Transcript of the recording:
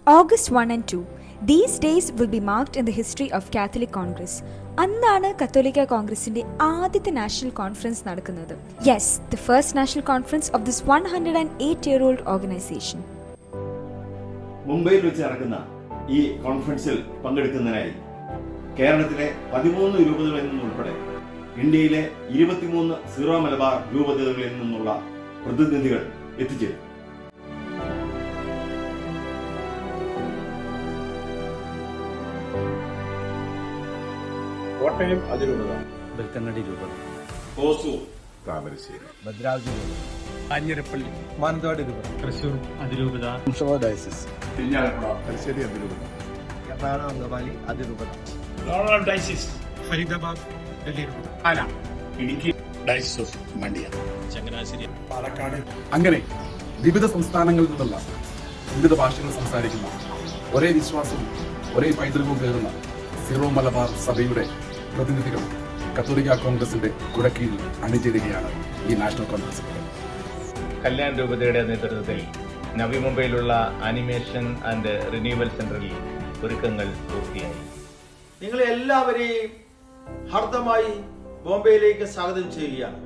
August 1 and 2. These days will be marked in the history of Catholic Congress. അന്നാണ് കത്തോലിക്ക കോൺഗ്രസിന്റെ ആദ്യത്തെ national conference നടക്കുന്നത്. Yes, the first national conference of this 108-year-old organisation. മുംബൈയിൽ വെച്ച് നടക്കുന്ന ഈ കോൺഫറൻസിൽ പങ്കെടുക്കുന്നതിനായി കേരളത്തിലെ 13 രൂപതകളിൽ നിന്നുൾപ്പെടെ ഇന്ത്യയിലെ 23 സീറോ മലബാർ രൂപതകളിൽ നിന്നുള്ള പ്രതിനിധികൾ എത്തിച്ചേരും. കോട്ടയം അതിരൂപത, ബെൽത്തങ്ങാടി രൂപത, ഹോസൂർ, താമരശ്ശേരി, ഭദ്രാവതി രൂപത, കാഞ്ഞിരപ്പള്ളി, മാനന്തവാടി രൂപത, തൃശൂർ അതിരൂപത, ഡയസിസ്, ഇരിഞ്ഞാലക്കുട, തലശ്ശേരി അതിരൂപത, എറണാകുളം അങ്കമാലി അതിരൂപത, ഡയസിസ്, ഫരീദാബാദ് ഡൽഹി രൂപത, പാല, ഇടുക്കി ഡയസിസ് ഓഫ് മണ്ഡ്യ, ചങ്ങനാശ്ശേരി, പാലക്കാട്. അങ്ങനെ വിവിധ സംസ്ഥാനങ്ങളിൽ നിന്നുള്ള വിവിധ ഭാഷകൾ സംസാരിക്കുന്ന ഒരേ വിശ്വാസവും ഒരേ പൈതൃകവും കയറുന്ന സീറോ മലബാർ സഭയുടെ പ്രതിനിധികൾ കത്തോലിക്ക കോൺഗ്രസിന്റെ കുടക്കീഴിൽ അണിചേരുകയാണ് ഈ നാഷണൽ കോൺഗ്രസ്. കല്യാൺ രൂപതയുടെ നേതൃത്വത്തിൽ നവി മുംബൈയിലുള്ള ആനിമേഷൻ ആൻഡ് റിന്യൂവൽ സെന്ററിൽ ഒരുക്കങ്ങൾ പൂർത്തിയായി. നിങ്ങളെ എല്ലാവരെയും ഹാർദമായി ബോംബെയിലേക്ക് സ്വാഗതം ചെയ്യുകയാണ്.